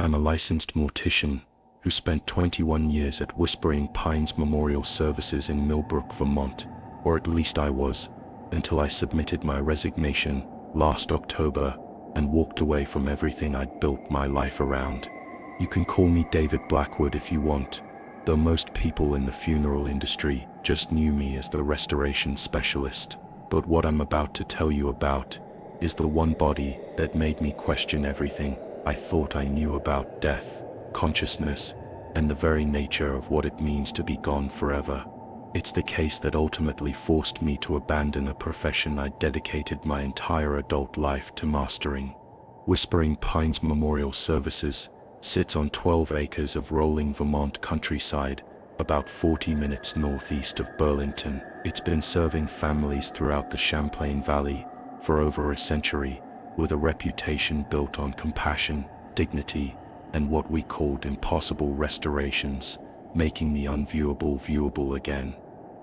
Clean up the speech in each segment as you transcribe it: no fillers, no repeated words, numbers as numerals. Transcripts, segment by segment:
I'm a licensed mortician who spent 21 years at Whispering Pines Memorial Services in Millbrook, Vermont, or at least I was, until I submitted my resignation last October and walked away from everything I'd built my life around. You can call me David Blackwood if you want, though most people in the funeral industry just knew me as the restoration specialist. But what I'm about to tell you about is the one body that made me question everything I thought I knew about death, consciousness, and the very nature of what it means to be gone forever. It's the case that ultimately forced me to abandon a profession I dedicated my entire adult life to mastering. Whispering Pines Memorial Services sits on 12 acres of rolling Vermont countryside, about 40 minutes northeast of Burlington. It's been serving families throughout the Champlain Valley for over a century, with a reputation built on compassion, dignity, and what we called impossible restorations, making the unviewable viewable again.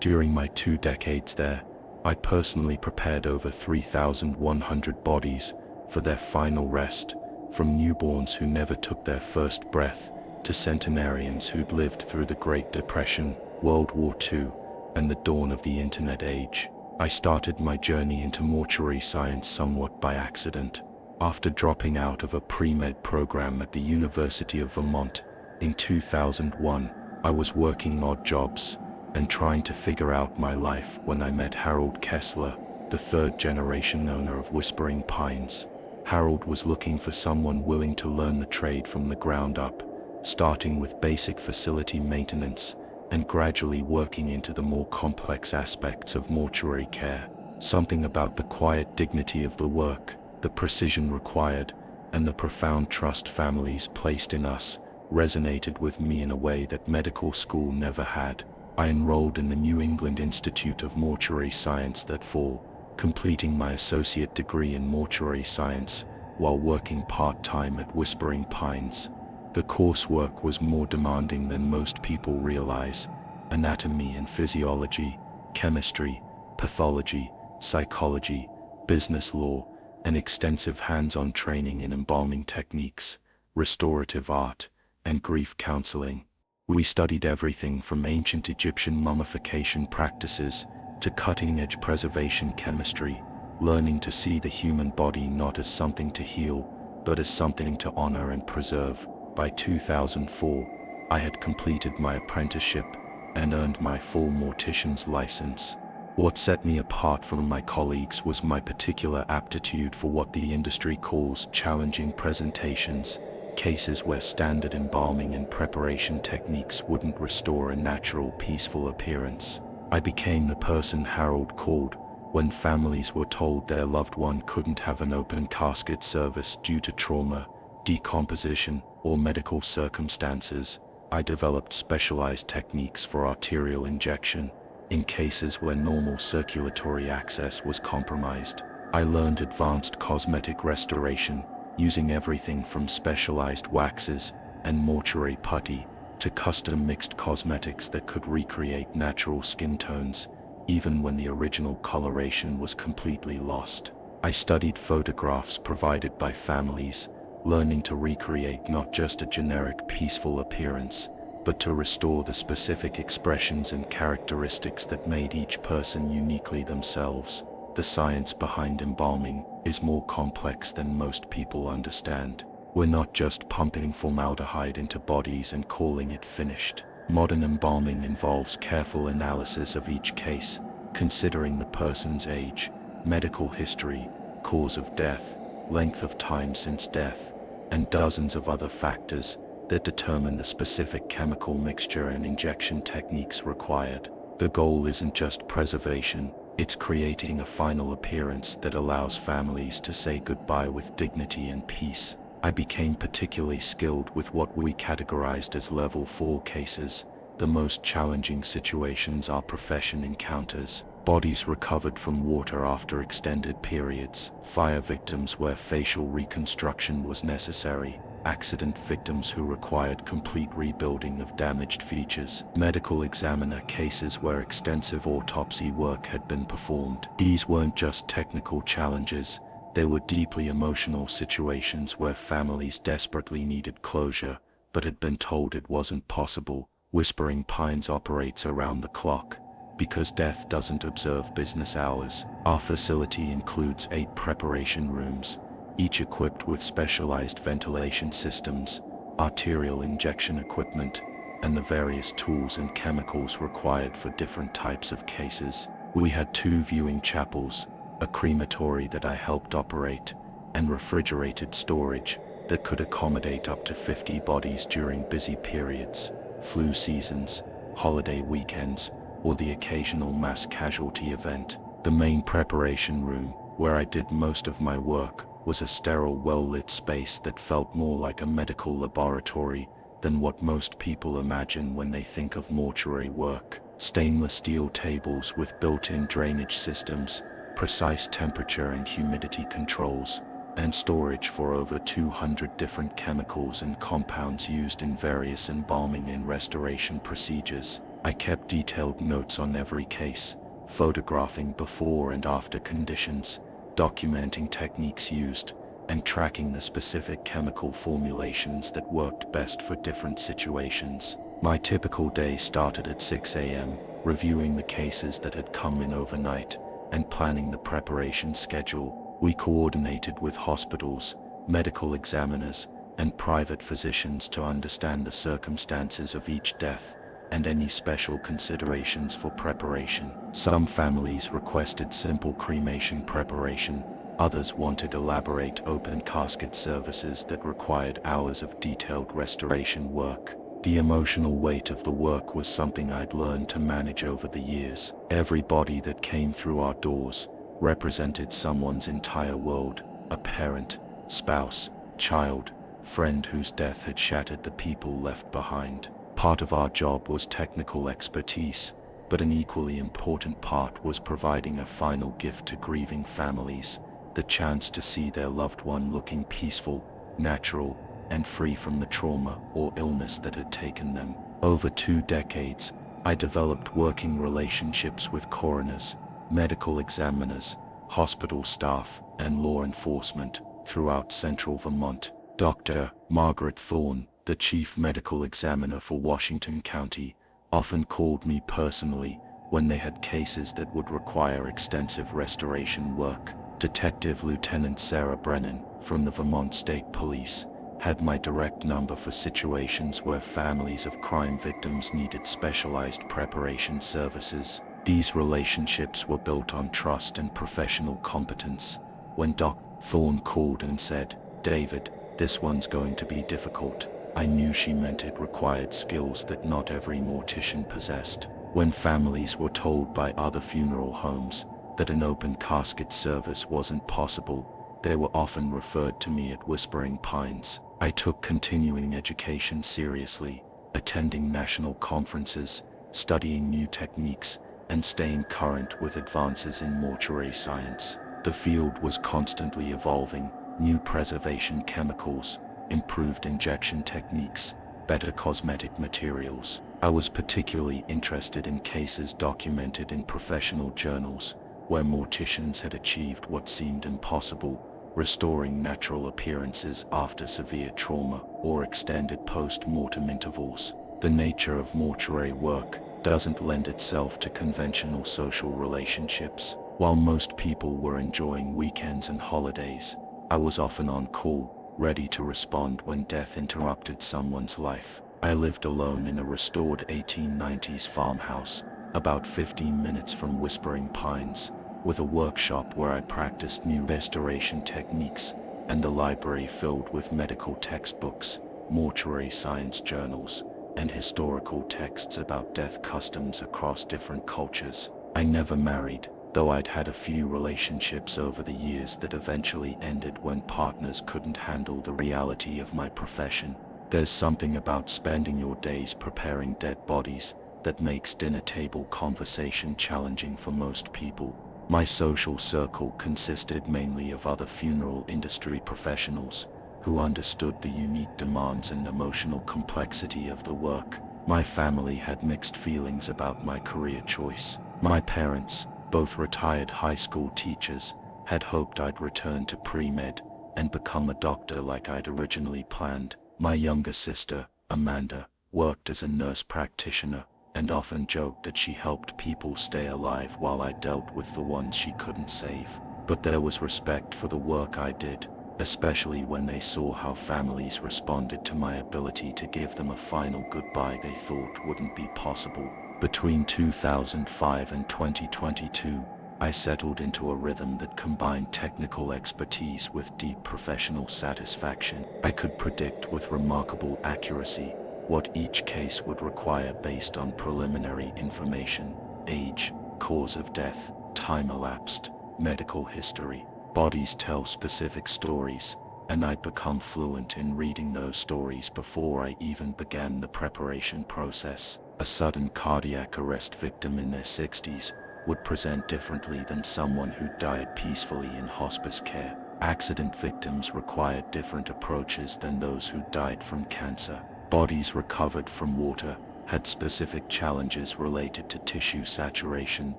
During my 2 decades there, I personally prepared over 3,100 bodies for their final rest, from newborns who never took their first breath to centenarians who'd lived through the Great Depression, World War II, and the dawn of the Internet age. I started my journey into mortuary science somewhat by accident. After dropping out of a pre-med program at the University of Vermont in 2001, I was working odd jobs and trying to figure out my life when I met Harold Kessler, the 3rd generation owner of Whispering Pines. Harold was looking for someone willing to learn the trade from the ground up, starting with basic facility maintenance and gradually working into the more complex aspects of mortuary care. Something about the quiet dignity of the work, the precision required, and the profound trust families placed in us resonated with me in a way that medical school never had. I enrolled in the New England Institute of Mortuary Science that fall, completing my associate degree in mortuary science while working part-time at Whispering Pines. The coursework was more demanding than most people realize: anatomy and physiology, chemistry, pathology, psychology, business law, and extensive hands-on training in embalming techniques, restorative art, and grief counseling. We studied everything from ancient Egyptian mummification practices to cutting-edge preservation chemistry, learning to see the human body not as something to heal, but as something to honor and preserve. By 2004, I had completed my apprenticeship and earned my full mortician's license. What set me apart from my colleagues was my particular aptitude for what the industry calls challenging presentations, cases where standard embalming and preparation techniques wouldn't restore a natural, peaceful appearance. I became the person Harold called when families were told their loved one couldn't have an open casket service due to trauma, decomposition, or medical circumstances. I developed specialized techniques for arterial injection in cases where normal circulatory access was compromised. I learned advanced cosmetic restoration, using everything from specialized waxes and mortuary putty to custom mixed cosmetics that could recreate natural skin tones, even when the original coloration was completely lost. I studied photographs provided by families, learning to recreate not just a generic peaceful appearance, but to restore the specific expressions and characteristics that made each person uniquely themselves. The science behind embalming is more complex than most people understand. We're not just pumping formaldehyde into bodies and calling it finished. Modern embalming involves careful analysis of each case, considering the person's age, medical history, cause of death, length of time since death, and dozens of other factors that determine the specific chemical mixture and injection techniques required. The goal isn't just preservation, it's creating a final appearance that allows families to say goodbye with dignity and peace. I became particularly skilled with what we categorized as level 4 cases, the most challenging situations our profession encounters. Bodies recovered from water after extended periods, fire victims where facial reconstruction was necessary, accident victims who required complete rebuilding of damaged features, medical examiner cases where extensive autopsy work had been performed. These weren't just technical challenges, There were deeply emotional situations where families desperately needed closure, but had been told it wasn't possible. Whispering Pines operates around the clock, because death doesn't observe business hours. Our facility includes 8 preparation rooms, each equipped with specialized ventilation systems, arterial injection equipment, and the various tools and chemicals required for different types of cases. We had 2 viewing chapels, a crematory that I helped operate, and refrigerated storage that could accommodate up to 50 bodies during busy periods, flu seasons, holiday weekends, or the occasional mass casualty event. The main preparation room, where I did most of my work, was a sterile, well-lit space that felt more like a medical laboratory than what most people imagine when they think of mortuary work. Stainless steel tables with built-in drainage systems, precise temperature and humidity controls, and storage for over 200 different chemicals and compounds used in various embalming and restoration procedures. I kept detailed notes on every case, photographing before and after conditions, documenting techniques used, and tracking the specific chemical formulations that worked best for different situations. My typical day started at 6 a.m., reviewing the cases that had come in overnight, and planning the preparation schedule. We coordinated with hospitals, medical examiners, and private physicians to understand the circumstances of each death and any special considerations for preparation. Some families requested simple cremation preparation, others wanted elaborate open casket services that required hours of detailed restoration work. The emotional weight of the work was something I'd learned to manage over the years. Every body that came through our doors represented someone's entire world, a parent, spouse, child, friend whose death had shattered the people left behind. Part of our job was technical expertise, but an equally important part was providing a final gift to grieving families, the chance to see their loved one looking peaceful, natural, and free from the trauma or illness that had taken them. Over 2 decades, I developed working relationships with coroners, medical examiners, hospital staff, and law enforcement throughout central Vermont. Dr. Margaret Thorne, the chief medical examiner for Washington County, often called me personally when they had cases that would require extensive restoration work. Detective Lieutenant Sarah Brennan, from the Vermont State Police, had my direct number for situations where families of crime victims needed specialized preparation services. These relationships were built on trust and professional competence. When Dr. Thorne called and said, "David, this one's going to be difficult," I knew she meant it required skills that not every mortician possessed. When families were told by other funeral homes that an open casket service wasn't possible, they were often referred to me at Whispering Pines. I took continuing education seriously, attending national conferences, studying new techniques, and staying current with advances in mortuary science. The field was constantly evolving: new preservation chemicals, improved injection techniques, better cosmetic materials. I was particularly interested in cases documented in professional journals, where morticians had achieved what seemed impossible: restoring natural appearances after severe trauma or extended post-mortem intervals. The nature of mortuary work doesn't lend itself to conventional social relationships. While most people were enjoying weekends and holidays, I was often on call, ready to respond when death interrupted someone's life. I lived alone in a restored 1890s farmhouse, about 15 minutes from Whispering Pines, with a workshop where I practiced new restoration techniques, and a library filled with medical textbooks, mortuary science journals, and historical texts about death customs across different cultures. I never married, though I'd had a few relationships over the years that eventually ended when partners couldn't handle the reality of my profession. There's something about spending your days preparing dead bodies that makes dinner table conversation challenging for most people. My social circle consisted mainly of other funeral industry professionals who understood the unique demands and emotional complexity of the work. My family had mixed feelings about my career choice. My parents, both retired high school teachers, Had hoped I'd return to pre-med and become a doctor like I'd originally planned. My younger sister, Amanda, worked as a nurse practitioner and often joked that she helped people stay alive while I dealt with the ones she couldn't save. But there was respect for the work I did, especially when they saw how families responded to my ability to give them a final goodbye they thought wouldn't be possible. Between 2005 and 2022, I settled into a rhythm that combined technical expertise with deep professional satisfaction. I could predict with remarkable accuracy what each case would require based on preliminary information: age, cause of death, time elapsed, medical history. Bodies tell specific stories, and I'd become fluent in reading those stories before I even began the preparation process. A sudden cardiac arrest victim in their 60s would present differently than someone who died peacefully in hospice care. Accident victims required different approaches than those who died from cancer. Bodies recovered from water had specific challenges related to tissue saturation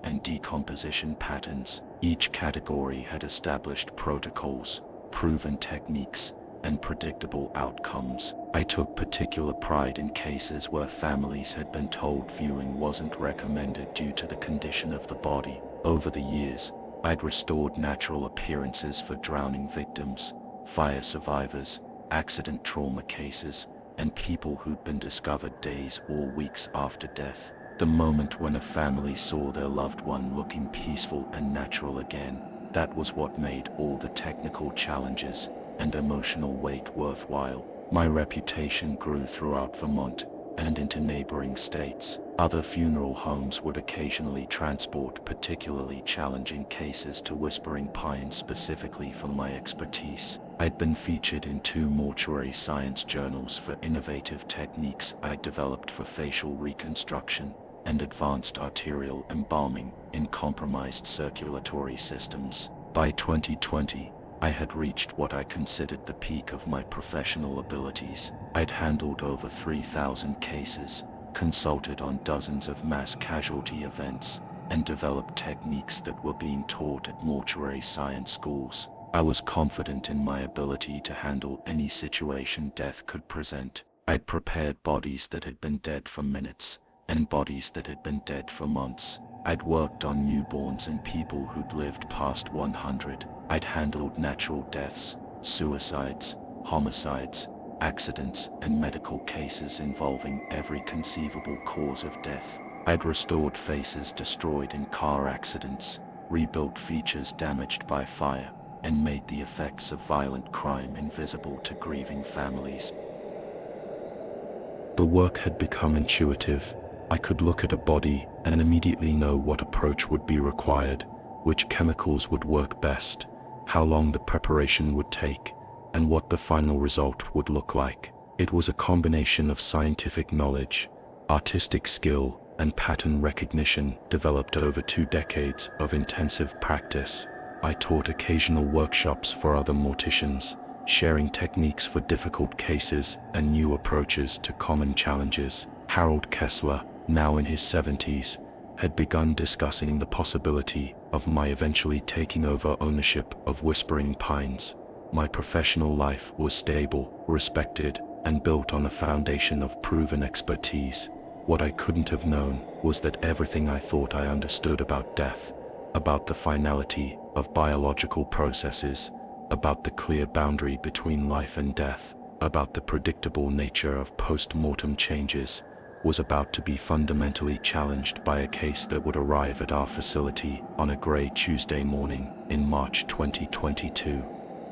and decomposition patterns. Each category had established protocols, proven techniques, and predictable outcomes. I took particular pride in cases where families had been told viewing wasn't recommended due to the condition of the body. Over the years, I'd restored natural appearances for drowning victims, fire survivors, accident trauma cases, and people who'd been discovered days or weeks after death. The moment when a family saw their loved one looking peaceful and natural again, that was what made all the technical challenges and emotional weight worthwhile. My reputation grew throughout Vermont and into neighboring states. Other funeral homes would occasionally transport particularly challenging cases to Whispering Pines specifically for my expertise. I'd been featured in 2 mortuary science journals for innovative techniques I'd developed for facial reconstruction and advanced arterial embalming in compromised circulatory systems. By 2020, I had reached what I considered the peak of my professional abilities. I'd handled over 3,000 cases, consulted on dozens of mass casualty events, and developed techniques that were being taught at mortuary science schools. I was confident in my ability to handle any situation death could present. I'd prepared bodies that had been dead for minutes, and bodies that had been dead for months. I'd worked on newborns and people who'd lived past 100. I'd handled natural deaths, suicides, homicides, accidents, and medical cases involving every conceivable cause of death. I'd restored faces destroyed in car accidents, rebuilt features damaged by fire, and made the effects of violent crime invisible to grieving families. The work had become intuitive. I could look at a body and immediately know what approach would be required, which chemicals would work best, how long the preparation would take, and what the final result would look like. It was a combination of scientific knowledge, artistic skill, and pattern recognition developed over 2 decades of intensive practice. I taught occasional workshops for other morticians, sharing techniques for difficult cases and new approaches to common challenges. Harold Kessler, now in his 70s, had begun discussing the possibility of my eventually taking over ownership of Whispering Pines. My professional life was stable, respected, and built on a foundation of proven expertise. What I couldn't have known was that everything I thought I understood about death, about the finality of biological processes, about the clear boundary between life and death, about the predictable nature of post-mortem changes, was about to be fundamentally challenged by a case that would arrive at our facility on a gray Tuesday morning in March 2022.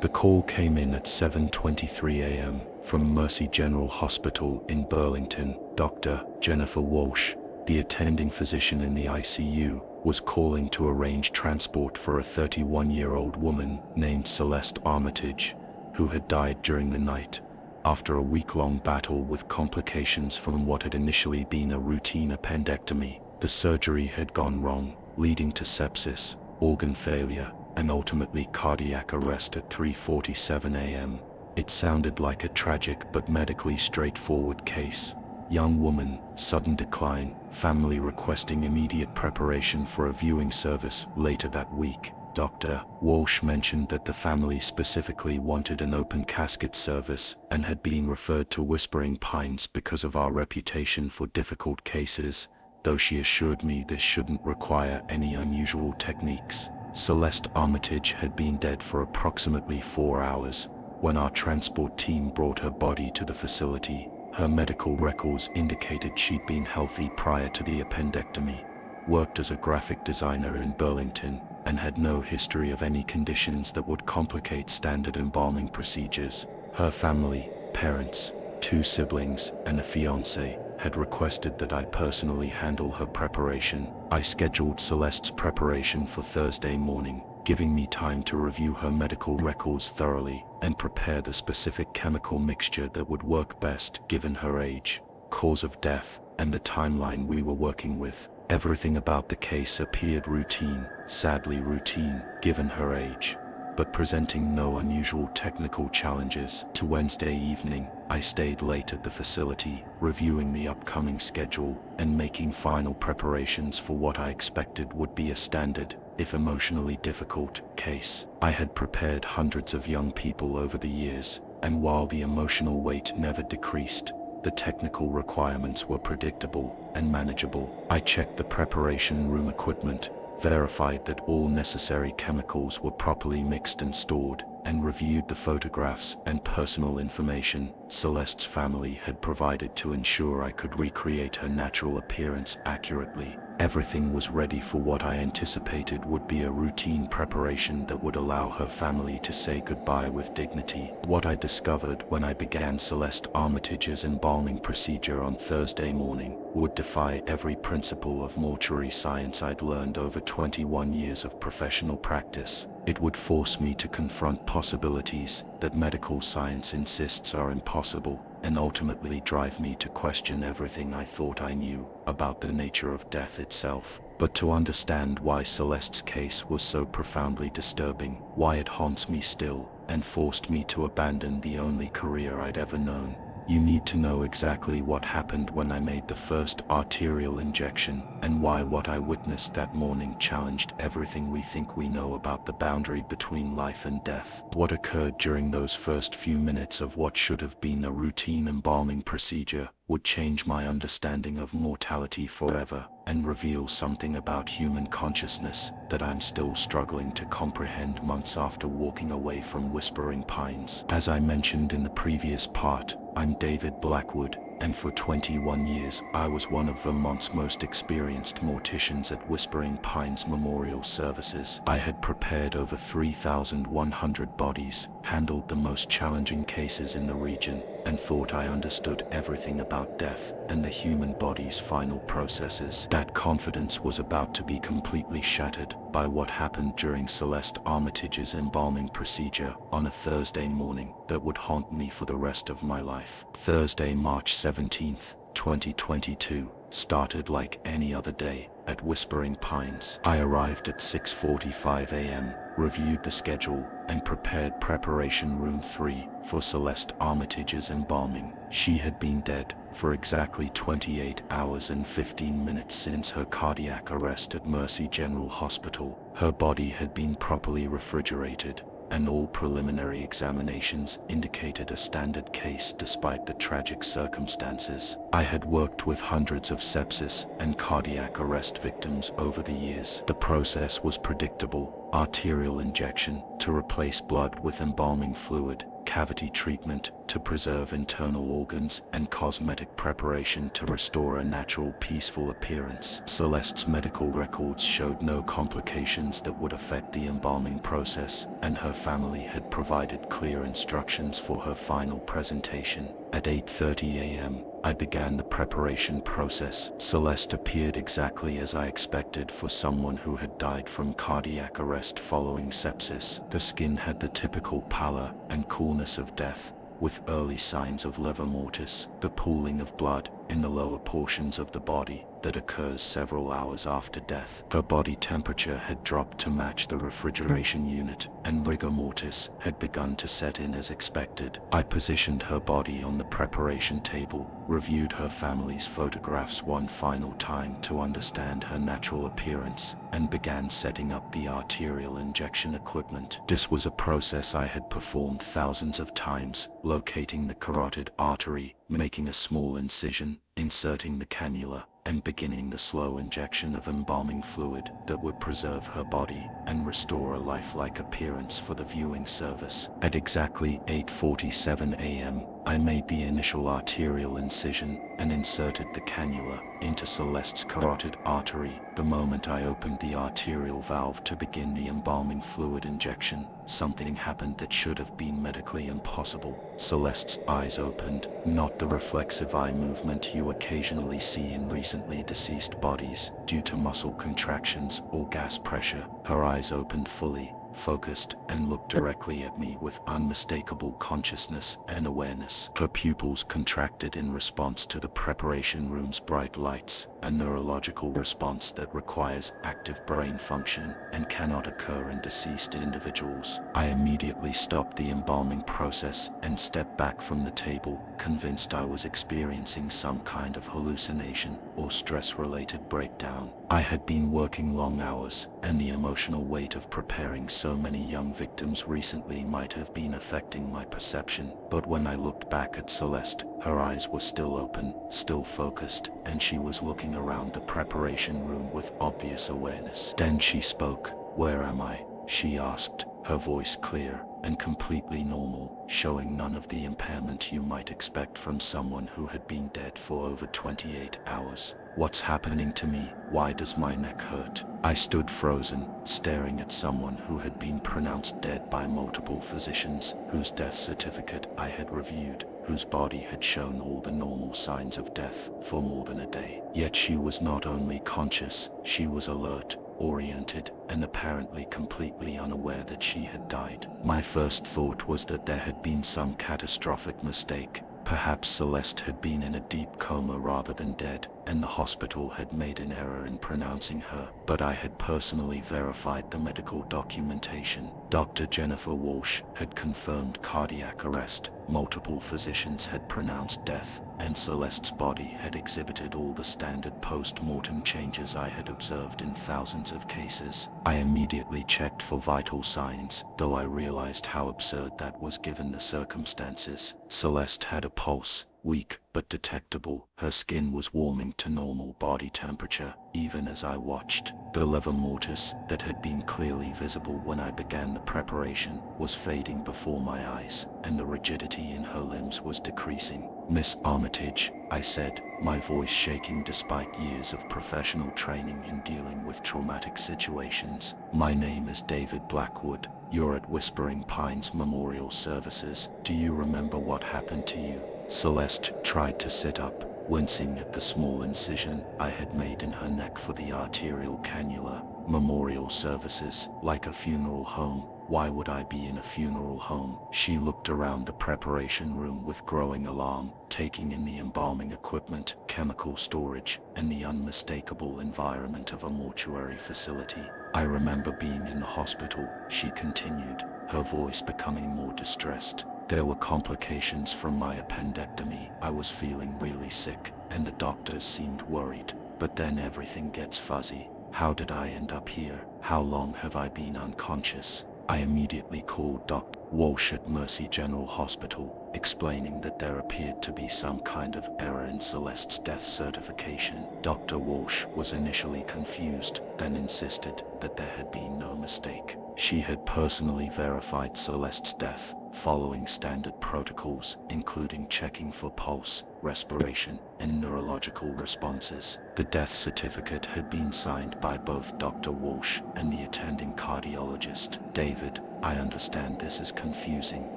The call came in at 7:23 a.m. from Mercy General Hospital in Burlington. Dr. Jennifer Walsh, the attending physician in the ICU, was calling to arrange transport for a 31-year-old woman named Celeste Armitage, who had died during the night after a week-long battle with complications from what had initially been a routine appendectomy. The surgery had gone wrong, leading to sepsis, organ failure, and ultimately cardiac arrest at 3:47 a.m. It sounded like a tragic but medically straightforward case. Young woman, sudden decline, family requesting immediate preparation for a viewing service later that week. Dr. Walsh mentioned that the family specifically wanted an open casket service and had been referred to Whispering Pines because of our reputation for difficult cases, though she assured me this shouldn't require any unusual techniques. Celeste Armitage had been dead for approximately 4 hours when our transport team brought her body to the facility. Her medical records indicated she'd been healthy prior to the appendectomy, worked as a graphic designer in Burlington, and had no history of any conditions that would complicate standard embalming procedures. Her family, parents, 2 siblings, and a fiancé had requested that I personally handle her preparation. I scheduled Celeste's preparation for Thursday morning, giving me time to review her medical records thoroughly and prepare the specific chemical mixture that would work best given her age, cause of death, and the timeline we were working with. Everything about the case appeared routine, sadly routine, given her age, but presenting no unusual technical challenges. To Wednesday evening, I stayed late at the facility, reviewing the upcoming schedule and making final preparations for what I expected would be a standard, if emotionally difficult, case. I had prepared hundreds of young people over the years, and while the emotional weight never decreased, the technical requirements were predictable and manageable. I checked the preparation room equipment, verified that all necessary chemicals were properly mixed and stored, and reviewed the photographs and personal information Celeste's family had provided to ensure I could recreate her natural appearance accurately. Everything was ready for what I anticipated would be a routine preparation that would allow her family to say goodbye with dignity. What I discovered when I began Celeste Armitage's embalming procedure on Thursday morning would defy every principle of mortuary science I'd learned over 21 years of professional practice. It would force me to confront possibilities that medical science insists are impossible, and ultimately drive me to question everything I thought I knew about the nature of death itself. But to understand why Celeste's case was so profoundly disturbing, why it haunts me still, and forced me to abandon the only career I'd ever known, you need to know exactly what happened when I made the first arterial injection, and why what I witnessed that morning challenged everything we think we know about the boundary between life and death. What occurred during those first few minutes of what should have been a routine embalming procedure would change my understanding of mortality forever, and reveal something about human consciousness that I'm still struggling to comprehend months after walking away from Whispering Pines. As I mentioned in the previous part, I'm David Blackwood, and for 21 years I was one of Vermont's most experienced morticians at Whispering Pines Memorial Services. I had prepared over 3,100 bodies, handled the most challenging cases in the region, and thought I understood everything about death and the human body's final processes. That confidence was about to be completely shattered by what happened during Celeste Armitage's embalming procedure on a Thursday morning that would haunt me for the rest of my life. Thursday, March 17th, 2022, started like any other day at Whispering Pines. I arrived at 6:45 a.m., reviewed the schedule, and prepared preparation room 3 for Celeste Armitage's embalming. She had been dead for exactly 28 hours and 15 minutes since her cardiac arrest at Mercy General Hospital. Her body had been properly refrigerated, and all preliminary examinations indicated a standard case despite the tragic circumstances. I had worked with hundreds of sepsis and cardiac arrest victims over the years. The process was predictable: arterial injection to replace blood with embalming fluid, cavity treatment to preserve internal organs, and cosmetic preparation to restore a natural, peaceful appearance. Celeste's medical records showed no complications that would affect the embalming process, and her family had provided clear instructions for her final presentation. At 8:30 a.m., I began the preparation process. Celeste appeared exactly as I expected for someone who had died from cardiac arrest following sepsis. The skin had the typical pallor and coolness of death, with early signs of lever mortis, the pooling of blood in the lower portions of the body, that occurs several hours after death. Her body temperature had dropped to match the refrigeration unit, and rigor mortis had begun to set in as expected. I positioned her body on the preparation table, reviewed her family's photographs one final time to understand her natural appearance, and began setting up the arterial injection equipment. This was a process I had performed thousands of times, locating the carotid artery, making a small incision, inserting the cannula, and beginning the slow injection of embalming fluid that would preserve her body and restore a lifelike appearance for the viewing service. At exactly 8:47 a.m., I made the initial arterial incision and inserted the cannula into Celeste's carotid artery. The moment I opened the arterial valve to begin the embalming fluid injection, something happened that should have been medically impossible. Celeste's eyes opened, not the reflexive eye movement you occasionally see in recently deceased bodies due to muscle contractions or gas pressure. Her eyes opened fully, focused, and looked directly at me with unmistakable consciousness and awareness. Her pupils contracted in response to the preparation room's bright lights, a neurological response that requires active brain function and cannot occur in deceased individuals. I immediately stopped the embalming process and stepped back from the table, convinced I was experiencing some kind of hallucination or stress-related breakdown. I had been working long hours, and the emotional weight of preparing so many young victims recently might have been affecting my perception. But when I looked back at Celeste, her eyes were still open, still focused, and she was looking around the preparation room with obvious awareness. Then she spoke. "Where am I?" she asked, her voice clear and completely normal, showing none of the impairment you might expect from someone who had been dead for over 28 hours. "What's happening to me? Why does my neck hurt?" I stood frozen, staring at someone who had been pronounced dead by multiple physicians, whose death certificate I had reviewed, whose body had shown all the normal signs of death for more than a day. Yet she was not only conscious, she was alert, oriented, and apparently completely unaware that she had died. My first thought was that there had been some catastrophic mistake. Perhaps Celeste had been in a deep coma rather than dead, and the hospital had made an error in pronouncing her. But I had personally verified the medical documentation. Dr. Jennifer Walsh had confirmed cardiac arrest, multiple physicians had pronounced death, and Celeste's body had exhibited all the standard post-mortem changes I had observed in thousands of cases. I immediately checked for vital signs, though I realized how absurd that was given the circumstances. Celeste had a pulse, weak but detectable. Her skin was warming to normal body temperature, even as I watched. The lever mortis, that had been clearly visible when I began the preparation, was fading before my eyes, and the rigidity in her limbs was decreasing. "Miss Armitage," I said, my voice shaking despite years of professional training in dealing with traumatic situations. "My name is David Blackwood. You're at Whispering Pines Memorial Services. Do you remember what happened to you?" Celeste tried to sit up, wincing at the small incision I had made in her neck for the arterial cannula. "Memorial services, like a funeral home. Why would I be in a funeral home?" She looked around the preparation room with growing alarm, taking in the embalming equipment, chemical storage, and the unmistakable environment of a mortuary facility. "I remember being in the hospital," she continued, her voice becoming more distressed. "There were complications from my appendectomy. I was feeling really sick, and the doctors seemed worried. But then everything gets fuzzy. How did I end up here? How long have I been unconscious?" I immediately called Dr. Walsh at Mercy General Hospital, explaining that there appeared to be some kind of error in Celeste's death certification. Dr. Walsh was initially confused, then insisted that there had been no mistake. She had personally verified Celeste's death, following standard protocols, including checking for pulse, respiration, and neurological responses. The death certificate had been signed by both Dr. Walsh and the attending cardiologist. "David, I understand this is confusing,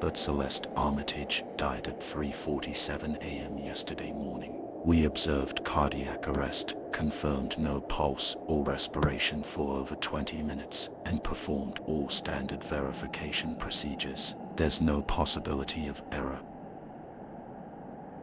but Celeste Armitage died at 3:47 a.m. yesterday morning. We observed cardiac arrest, confirmed no pulse or respiration for over 20 minutes, and performed all standard verification procedures. There's no possibility of error."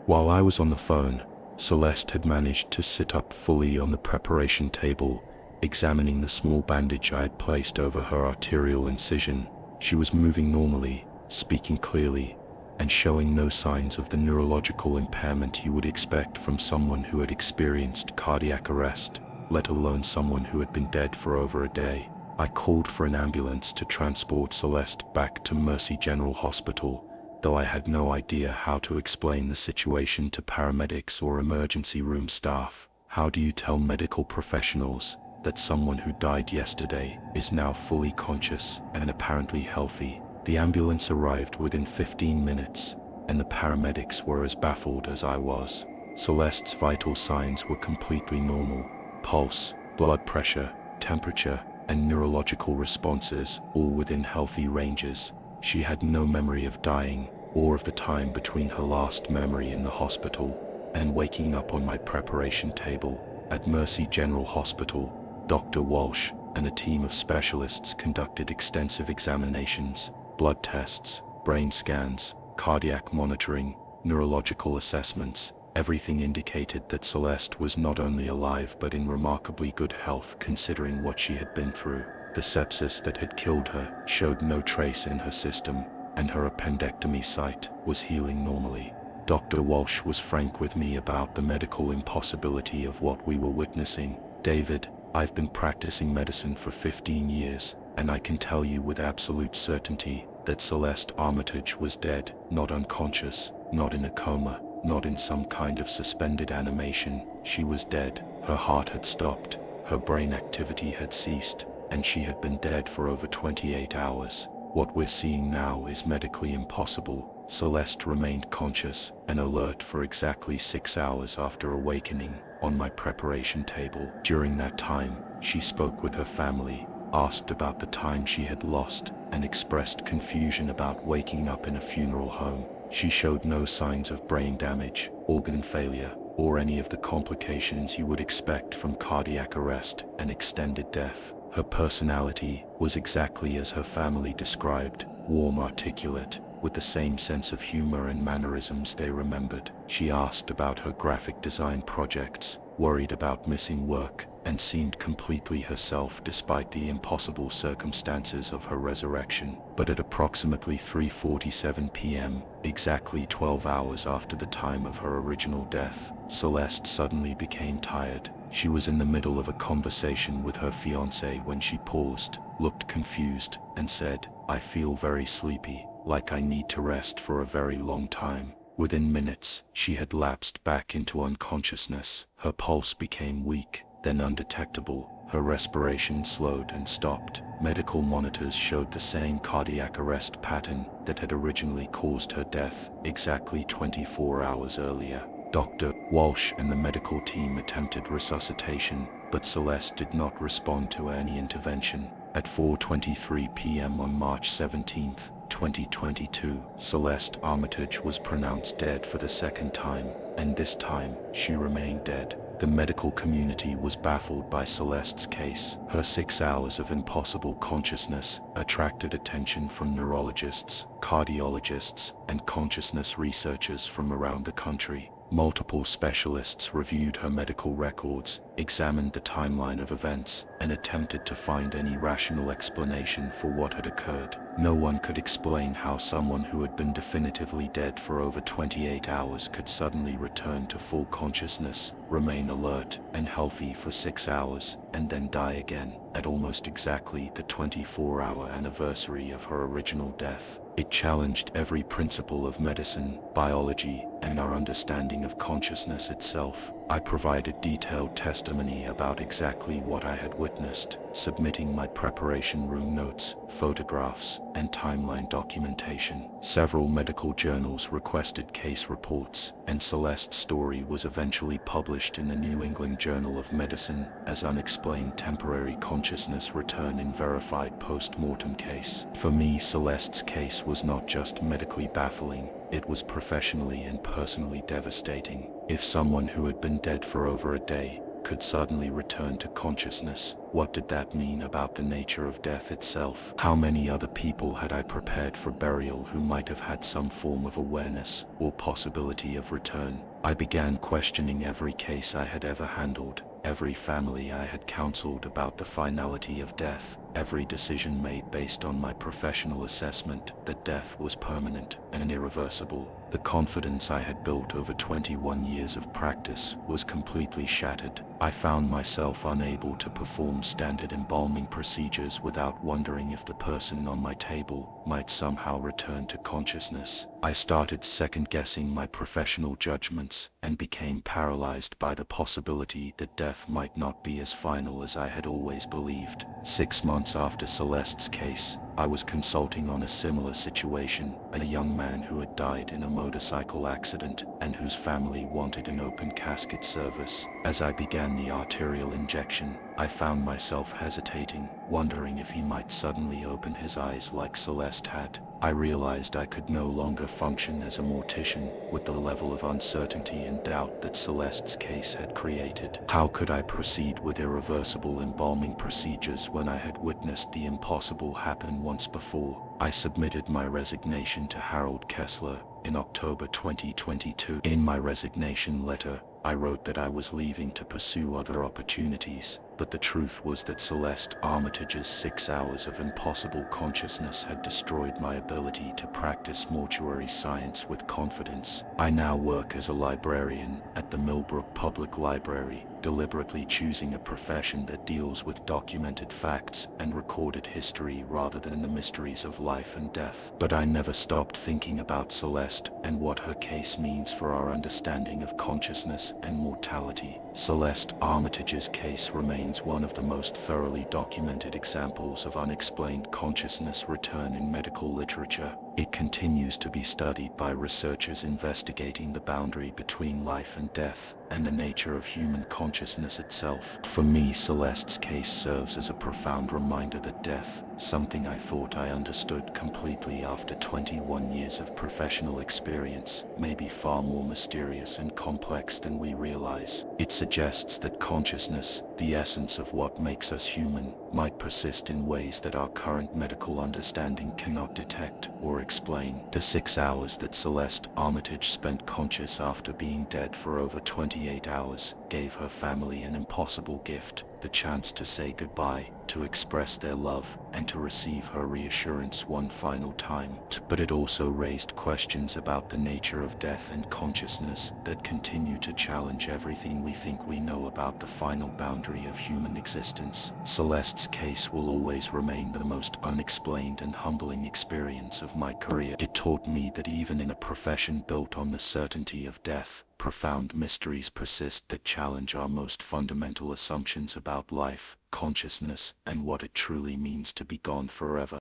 While I was on the phone, Celeste had managed to sit up fully on the preparation table, examining the small bandage I had placed over her arterial incision. She was moving normally, speaking clearly, and showing no signs of the neurological impairment you would expect from someone who had experienced cardiac arrest, let alone someone who had been dead for over a day. I called for an ambulance to transport Celeste back to Mercy General Hospital, though I had no idea how to explain the situation to paramedics or emergency room staff. How do you tell medical professionals that someone who died yesterday is now fully conscious and apparently healthy? The ambulance arrived within 15 minutes, and the paramedics were as baffled as I was. Celeste's vital signs were completely normal: pulse, blood pressure, temperature, and neurological responses, all within healthy ranges. She had no memory of dying, or of the time between her last memory in the hospital and waking up on my preparation table. At Mercy General Hospital, Dr. Walsh and a team of specialists conducted extensive examinations, blood tests, brain scans, cardiac monitoring, neurological assessments. Everything indicated that Celeste was not only alive but in remarkably good health considering what she had been through. The sepsis that had killed her showed no trace in her system, and her appendectomy site was healing normally. Dr. Walsh was frank with me about the medical impossibility of what we were witnessing. "David, I've been practicing medicine for 15 years, and I can tell you with absolute certainty that Celeste Armitage was dead, not unconscious, not in a coma, not in some kind of suspended animation. She was dead. Her heart had stopped, her brain activity had ceased, and she had been dead for over 28 hours. What we're seeing now is medically impossible." Celeste remained conscious and alert for exactly 6 hours after awakening on my preparation table. During that time, she spoke with her family, asked about the time she had lost, and expressed confusion about waking up in a funeral home. She showed no signs of brain damage, organ failure, or any of the complications you would expect from cardiac arrest and extended death. Her personality was exactly as her family described: warm, articulate, with the same sense of humor and mannerisms they remembered. She asked about her graphic design projects, worried about missing work, and seemed completely herself despite the impossible circumstances of her resurrection. But at approximately 3:47 p.m., exactly 12 hours after the time of her original death, Celeste suddenly became tired. She was in the middle of a conversation with her fiancé when she paused, looked confused, and said, "I feel very sleepy, like I need to rest for a very long time." Within minutes, she had lapsed back into unconsciousness. Her pulse became weak, then undetectable. Her respiration slowed and stopped. Medical monitors showed the same cardiac arrest pattern that had originally caused her death, exactly 24 hours earlier. Dr. Walsh and the medical team attempted resuscitation, but Celeste did not respond to any intervention. At 4:23 p.m. on March 17, 2022, Celeste Armitage was pronounced dead for the second time, and this time, she remained dead. The medical community was baffled by Celeste's case. Her 6 hours of impossible consciousness attracted attention from neurologists, cardiologists, and consciousness researchers from around the country. Multiple specialists reviewed her medical records, examined the timeline of events, and attempted to find any rational explanation for what had occurred. No one could explain how someone who had been definitively dead for over 28 hours could suddenly return to full consciousness, remain alert and healthy for 6 hours, and then die again, at almost exactly the 24-hour anniversary of her original death. It challenged every principle of medicine, biology, and our understanding of consciousness itself. I provided detailed testimony about exactly what I had witnessed, submitting my preparation room notes, photographs, and timeline documentation. Several medical journals requested case reports, and Celeste's story was eventually published in the New England Journal of Medicine as Unexplained Temporary Consciousness Return in Verified Post-Mortem Case. For me, Celeste's case was not just medically baffling, it was professionally and personally devastating. If someone who had been dead for over a day could suddenly return to consciousness. What did that mean about the nature of death itself? How many other people had I prepared for burial who might have had some form of awareness or possibility of return? I began questioning every case I had ever handled, every family I had counseled about the finality of death, every decision made based on my professional assessment that death was permanent and irreversible. The confidence I had built over 21 years of practice was completely shattered. I found myself unable to perform standard embalming procedures without wondering if the person on my table might somehow return to consciousness. I started second-guessing my professional judgments and became paralyzed by the possibility that death might not be as final as I had always believed. 6 months after Celeste's case, I was consulting on a similar situation, a young man who had died in a motorcycle accident and whose family wanted an open casket service. As I began the arterial injection, I found myself hesitating, wondering if he might suddenly open his eyes like Celeste had. I realized I could no longer function as a mortician with the level of uncertainty and doubt that Celeste's case had created. How could I proceed with irreversible embalming procedures when I had witnessed the impossible happen once before? I submitted my resignation to Harold Kessler in October 2022. In my resignation letter, I wrote that I was leaving to pursue other opportunities, but the truth was that Celeste Armitage's 6 hours of impossible consciousness had destroyed my ability to practice mortuary science with confidence. I now work as a librarian at the Millbrook Public Library, deliberately choosing a profession that deals with documented facts and recorded history rather than the mysteries of life and death. But I never stopped thinking about Celeste and what her case means for our understanding of consciousness and mortality. Celeste Armitage's case remains one of the most thoroughly documented examples of unexplained consciousness return in medical literature. It continues to be studied by researchers investigating the boundary between life and death and the nature of human consciousness itself. For me, Celeste's case serves as a profound reminder that death, something I thought I understood completely after 21 years of professional experience, may be far more mysterious and complex than we realize. It suggests that consciousness, the essence of what makes us human, might persist in ways that our current medical understanding cannot detect or explain. The 6 hours that Celeste Armitage spent conscious after being dead for over 28 hours gave her family an impossible gift, the chance to say goodbye, to express their love, and to receive her reassurance one final time. But it also raised questions about the nature of death and consciousness that continue to challenge everything we think we know about the final boundary of human existence. Celeste's case will always remain the most unexplained and humbling experience of my career. It taught me that even in a profession built on the certainty of death, profound mysteries persist that challenge our most fundamental assumptions about life, consciousness, and what it truly means to be gone forever.